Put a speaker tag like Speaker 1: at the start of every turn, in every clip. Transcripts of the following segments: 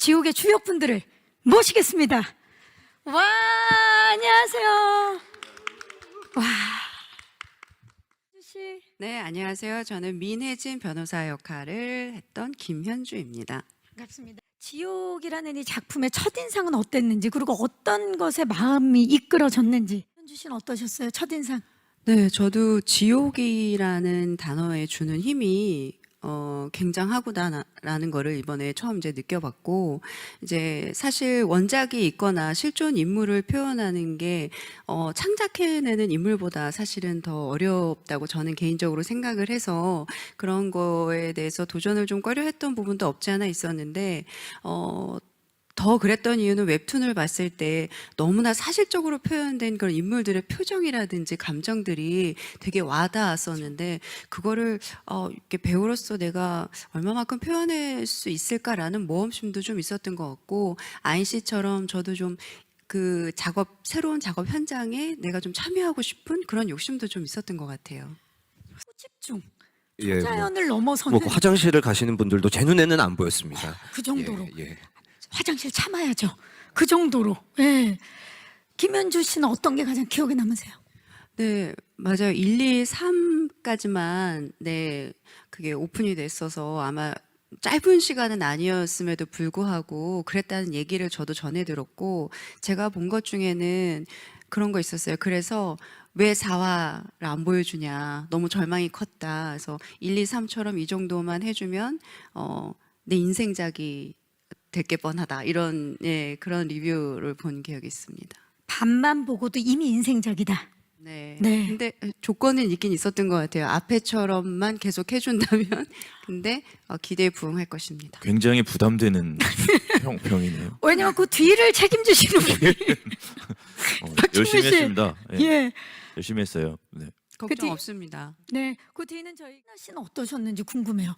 Speaker 1: 지옥의 주역분들을 모시겠습니다. 와, 안녕하세요. 와, 씨.
Speaker 2: 네, 안녕하세요. 저는 민혜진 변호사 역할을 했던 김현주입니다.
Speaker 1: 반갑습니다. 지옥이라는 이 작품의 첫인상은 어땠는지, 그리고 어떤 것에 마음이 이끌어졌는지. 현주 씨는 어떠셨어요? 첫인상?
Speaker 2: 네, 저도 지옥이라는 단어에 주는 힘이 굉장하구나라는 거를 이번에 처음 이제 느껴봤고, 이제 사실 원작이 있거나 실존 인물을 표현하는 게 창작해내는 인물보다 사실은 더 어렵다고 저는 개인적으로 생각을 해서 그런 거에 대해서 도전을 좀 꺼려했던 부분도 없지 않아 있었는데, 더 그랬던 이유는 웹툰을 봤을 때 너무나 사실적으로 표현된 그런 인물들의 표정이라든지 감정들이 되게 와닿았었는데, 그거를 이렇게 배우로서 내가 얼마만큼 표현할 수 있을까라는 모험심도 좀 있었던 것 같고, 아인 씨처럼 저도 좀 그 새로운 작업 현장에 내가 좀 참여하고 싶은 그런 욕심도 좀 있었던 것 같아요.
Speaker 1: 소집중,
Speaker 3: 예,
Speaker 1: 초자연을 넘어서는
Speaker 3: 화장실을 가시는 분들도 제 눈에는 안 보였습니다.
Speaker 1: 그 정도로.
Speaker 3: 예.
Speaker 1: 화장실 참아야죠. 그 정도로. 예. 김현주 씨는 어떤 게 가장 기억에 남으세요?
Speaker 2: 네, 맞아요. 1, 2, 3까지만 네, 그게 오픈이 됐어서 아마 짧은 시간은 아니었음에도 불구하고 그랬다는 얘기를 저도 전해 들었고, 제가 본 것 중에는 그런 거 있었어요. 그래서 왜 4화를 안 보여주냐, 너무 절망이 컸다. 그래서 1, 2, 3처럼 이 정도만 해주면 내 인생작이 될 게 뻔하다, 이런 그런 리뷰를 본 기억이 있습니다.
Speaker 1: 밤만 보고도 이미 인생작이다.
Speaker 2: 네.
Speaker 1: 네.
Speaker 2: 근데 조건은 있긴 있었던 것 같아요. 앞에처럼만 계속 해준다면. 근데 기대에 부응할 것입니다.
Speaker 4: 굉장히 부담되는 평이네요.
Speaker 1: 왜냐면 그 뒤를 책임지시는 분이
Speaker 4: 열심히
Speaker 1: 씨.
Speaker 4: 했습니다. 예,
Speaker 1: 예.
Speaker 4: 열심히 했어요. 네.
Speaker 2: 걱정
Speaker 1: 뒤-
Speaker 2: 없습니다.
Speaker 1: 네. 그 뒤는 저희 씨는 어떠셨는지 궁금해요.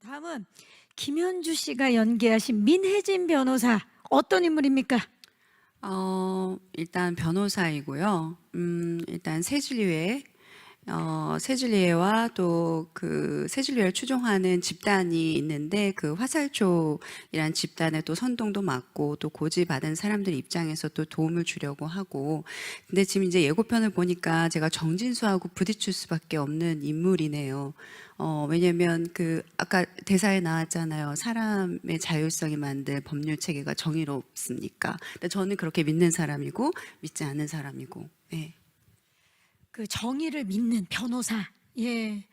Speaker 1: 다음은 김현주 씨가 연기하신 민혜진 변호사, 어떤 인물입니까?
Speaker 2: 일단 변호사이고요. 일단 세질리에와 또 그 세질리에를 추종하는 집단이 있는데, 그 화살초이란 집단의 또 선동도 맡고 또 고지받은 사람들 입장에서 또 도움을 주려고 하고. 근데 지금 이제 예고편을 보니까 제가 정진수하고 부딪힐 수밖에 없는 인물이네요. 왜냐면 그 아까 대사에 나왔잖아요. 사람의 자율성이 만든 법률 체계가 정의롭습니까? 근데 저는 그렇게 믿는 사람이고 믿지 않는 사람이고. 네.
Speaker 1: 그 정의를 믿는 변호사. 예.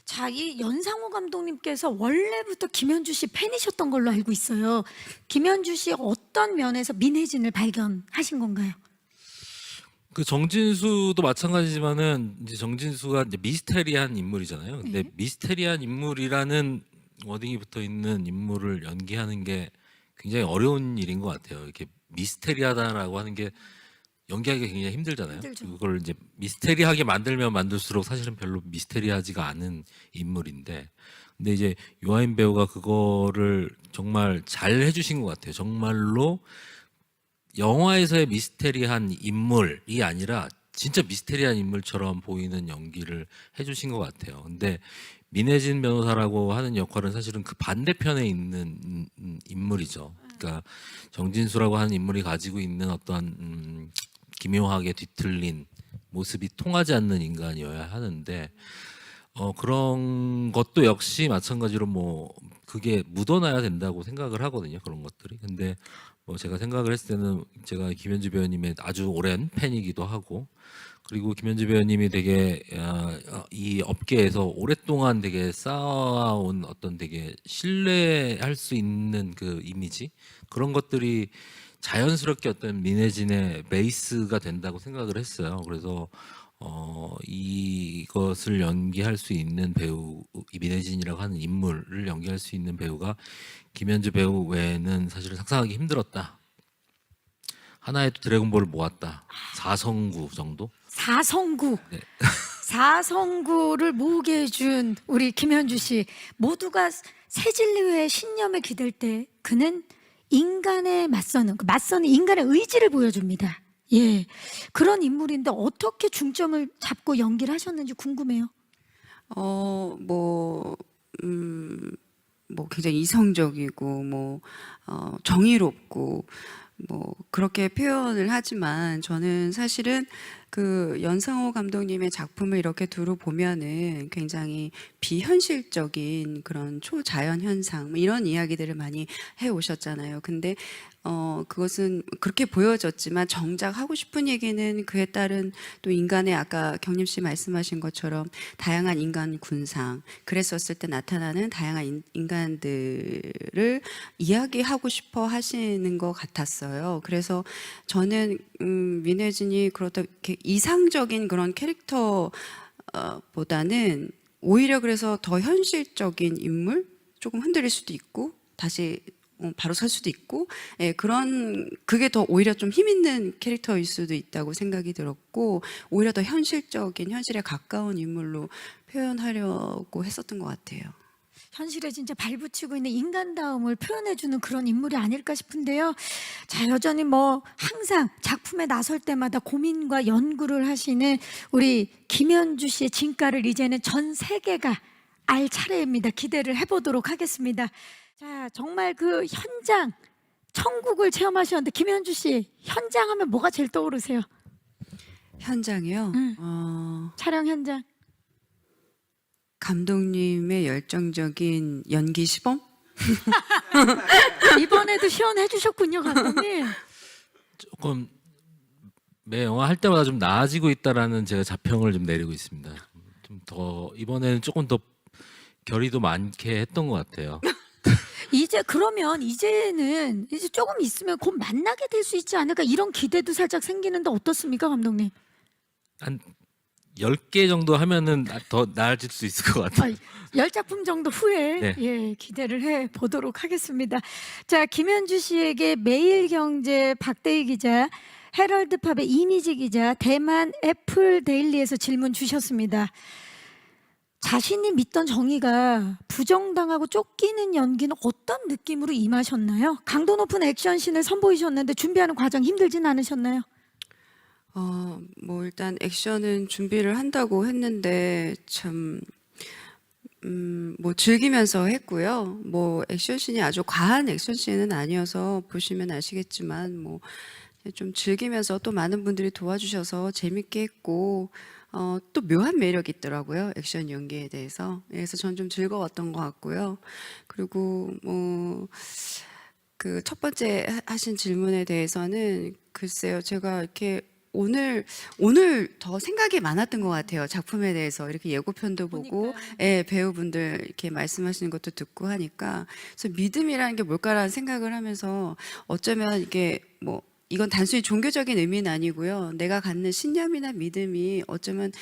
Speaker 1: 자, 이 연상호 감독님께서 원래부터 김현주 씨 팬이셨던 걸로 알고 있어요. 김현주 씨 어떤 면에서 민혜진을 발견하신 건가요?
Speaker 4: 그 정진수도 마찬가지지만은 이제 정진수가 이제 미스테리한 인물이잖아요. 근데 미스테리한 인물이라는 워딩이 붙어 있는 인물을 연기하는 게 굉장히 어려운 일인 것 같아요. 이렇게 미스테리하다라고 하는 게 연기하기가 굉장히 힘들잖아요.
Speaker 1: 힘들죠.
Speaker 4: 그걸 이제 미스테리하게 만들면 만들수록 사실은 별로 미스테리하지가 않은 인물인데, 근데 이제 유아인 배우가 그거를 정말 잘 해주신 것 같아요. 정말로 영화에서의 미스테리한 인물이 아니라 진짜 미스테리한 인물처럼 보이는 연기를 해주신 것 같아요. 근데 민혜진 변호사라고 하는 역할은 사실은 그 반대편에 있는 인물이죠. 그러니까 정진수라고 하는 인물이 가지고 있는 어떤 기묘하게 뒤틀린 모습이 통하지 않는 인간이어야 하는데, 그런 것도 역시 마찬가지로 뭐 그게 묻어나야 된다고 생각을 하거든요. 그런 것들이. 근데 뭐 제가 생각을 했을 때는 제가 김현주 배우님의 아주 오랜 팬이기도 하고, 그리고 김현주 배우님이 되게 이 업계에서 오랫동안 되게 쌓아온 어떤 되게 신뢰할 수 있는 그 이미지, 그런 것들이 자연스럽게 어떤 민혜진의 베이스가 된다고 생각을 했어요. 그래서 이것을 연기할 수 있는 배우, 이 민혜진이라고 하는 인물을 연기할 수 있는 배우가 김현주 배우 외에는 사실은 상상하기 힘들었다. 하나의 드래곤볼을 모았다. 4성구 정도?
Speaker 1: 4성구.
Speaker 4: 네.
Speaker 1: 4성구를 모으게 해준 우리 김현주 씨. 모두가 세진리의 신념에 기댈 때 그는 인간에 맞서는, 그 맞서는 인간의 의지를 보여줍니다. 예. 그런 인물인데 어떻게 중점을 잡고 연기를 하셨는지 궁금해요.
Speaker 2: 뭐 뭐 굉장히 이성적이고 정의롭고 그렇게 표현을 하지만 저는 사실은 그 연상호 감독님의 작품을 이렇게 두루 보면은 굉장히 비현실적인 그런 초자연 현상 이런 이야기들을 많이 해 오셨잖아요. 근데 그것은 그렇게 보여졌지만 정작 하고 싶은 얘기는 그에 따른 또 인간의 아까 경림 씨 말씀하신 것처럼 다양한 인간 군상, 그랬었을 때 나타나는 다양한 인간들을 이야기하고 싶어 하시는 것 같았어요. 그래서 저는 민혜진이 그렇다 이렇게 이상적인 그런 캐릭터 보다는 오히려 그래서 더 현실적인 인물, 조금 흔들릴 수도 있고 다시 바로 설 수도 있고, 그게 더 오히려 좀 힘 있는 캐릭터일 수도 있다고 생각이 들었고, 오히려 더 현실적인, 현실에 가까운 인물로 표현하려고 했었던 것 같아요.
Speaker 1: 현실에 진짜 발붙이고 있는 인간다움을 표현해주는 그런 인물이 아닐까 싶은데요. 자, 여전히 항상 작품에 나설 때마다 고민과 연구를 하시는 우리 김현주 씨의 진가를 이제는 전 세계가 알 차례입니다. 기대를 해보도록 하겠습니다. 자, 정말 그 현장, 천국을 체험하셨는데 김현주 씨, 현장 하면 뭐가 제일 떠오르세요?
Speaker 2: 현장이요?
Speaker 1: 촬영 현장.
Speaker 2: 감독님의 열정적인 연기 시범?
Speaker 1: 이번에도 시연해 주셨군요, 감독님.
Speaker 4: 조금 매 영화 할 때마다 좀 나아지고 있다라는 제가 자평을 좀 내리고 있습니다. 좀 더 이번에는 조금 더 결의도 많게 했던 것 같아요.
Speaker 1: 이제는 이제 조금 있으면 곧 만나게 될 수 있지 않을까 이런 기대도 살짝 생기는데 어떻습니까, 감독님?
Speaker 4: 한 10개 정도 하면은 더 나아질 수 있을 것 같아요.
Speaker 1: 10작품 정도 후에
Speaker 4: 네.
Speaker 1: 기대를 해 보도록 하겠습니다. 자, 김현주 씨에게 매일경제 박대희 기자, 헤럴드팝의 이미지 기자, 대만 애플 데일리에서 질문 주셨습니다. 자신이 믿던 정의가 부정당하고 쫓기는 연기는 어떤 느낌으로 임하셨나요? 강도 높은 액션씬을 선보이셨는데 준비하는 과정 힘들진 않으셨나요?
Speaker 2: 일단 액션은 준비를 한다고 했는데 참 즐기면서 했고요. 액션씬이 아주 과한 액션씬은 아니어서 보시면 아시겠지만 좀 즐기면서 또 많은 분들이 도와주셔서 재밌게 했고 또 묘한 매력이 있더라고요. 액션 연기에 대해서. 그래서 전 좀 즐거웠던 것 같고요. 그리고 그 첫 번째 하신 질문에 대해서는 글쎄요. 제가 이렇게 오늘 더 생각이 많았던 것 같아요. 작품에 대해서 이렇게 예고편도 보고 배우분들 이렇게 말씀하시는 것도 듣고 하니까 그래서 믿음이라는 게 뭘까라는 생각을 하면서 어쩌면 이게 이건 단순히 종교적인 의미는 아니고요. 내가 갖는 신념이나 믿음이 어쩌면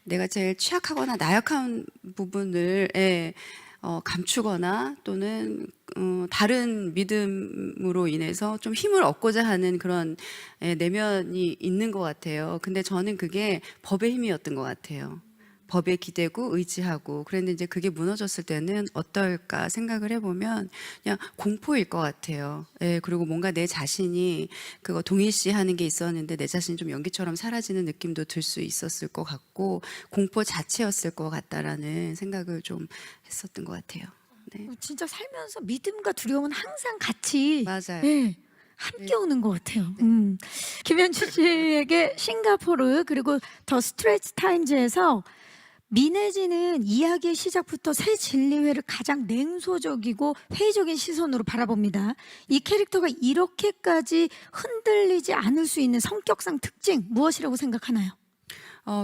Speaker 2: 내가 제일 취약하거나 나약한 부분을 감추거나 또는 다른 믿음으로 인해서 좀 힘을 얻고자 하는 그런 내면이 있는 것 같아요. 근데 저는 그게 법의 힘이었던 것 같아요. 법에 기대고 의지하고 그랬는데 이제 그게 무너졌을 때는 어떨까 생각을 해보면 그냥 공포일 것 같아요. 그리고 뭔가 내 자신이 그거 동일시하는 게 있었는데 내 자신이 좀 연기처럼 사라지는 느낌도 들 수 있었을 것 같고 공포 자체였을 것 같다라는 생각을 좀 했었던 것 같아요. 네.
Speaker 1: 진짜 살면서 믿음과 두려움은 항상 같이
Speaker 2: 맞아요.
Speaker 1: 함께 오는 것 같아요. 김현주 씨에게 싱가포르 그리고 더 스트레이트 타임즈에서 민혜진은 이야기의 시작부터 새 진리회를 가장 냉소적이고 회의적인 시선으로 바라봅니다. 이 캐릭터가 이렇게까지 흔들리지 않을 수 있는 성격상 특징 무엇이라고 생각하나요?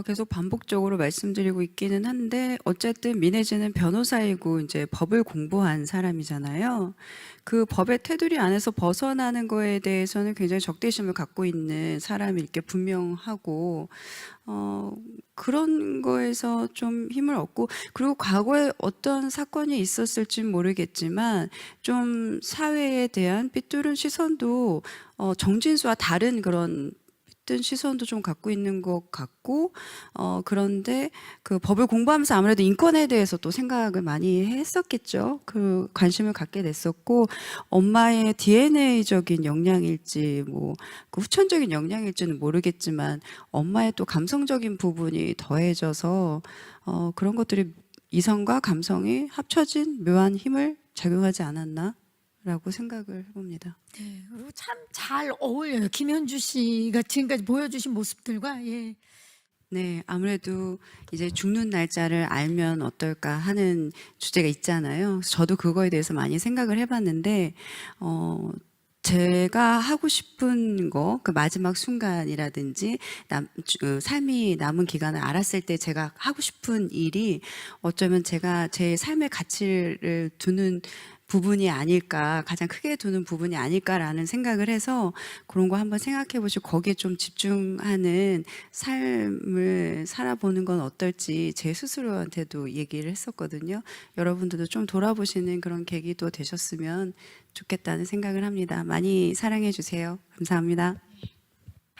Speaker 2: 계속 반복적으로 말씀드리고 있기는 한데 어쨌든 민혜진은 변호사이고 이제 법을 공부한 사람이잖아요. 그 법의 테두리 안에서 벗어나는 거에 대해서는 굉장히 적대심을 갖고 있는 사람일 게 분명하고 그런 거에서 좀 힘을 얻고 그리고 과거에 어떤 사건이 있었을진 모르겠지만 좀 사회에 대한 삐뚤은 시선도 정진수와 다른 그런 시선도 좀 갖고 있는 것 같고 그런데 그 법을 공부하면서 아무래도 인권에 대해서 또 생각을 많이 했었겠죠. 그 관심을 갖게 됐었고 엄마의 DNA적인 영향일지 그 후천적인 영향일지는 모르겠지만 엄마의 또 감성적인 부분이 더해져서 그런 것들이 이성과 감성이 합쳐진 묘한 힘을 작용하지 않았나라고 생각을 해봅니다.
Speaker 1: 네, 그리고 참 잘 어울려요. 김현주 씨가 지금까지 보여주신 모습들과 예.
Speaker 2: 네, 아무래도 이제 죽는 날짜를 알면 어떨까 하는 주제가 있잖아요. 저도 그거에 대해서 많이 생각을 해봤는데, 제가 하고 싶은 거, 그 마지막 순간이라든지, 삶이 남은 기간을 알았을 때 제가 하고 싶은 일이 어쩌면 제가 제 삶의 가치를 두는 부분이 아닐까, 가장 크게 두는 부분이 아닐까라는 생각을 해서 그런 거 한번 생각해 보시고 거기에 좀 집중하는 삶을 살아보는 건 어떨지 제 스스로한테도 얘기를 했었거든요. 여러분들도 좀 돌아보시는 그런 계기도 되셨으면 좋겠다는 생각을 합니다. 많이 사랑해 주세요. 감사합니다.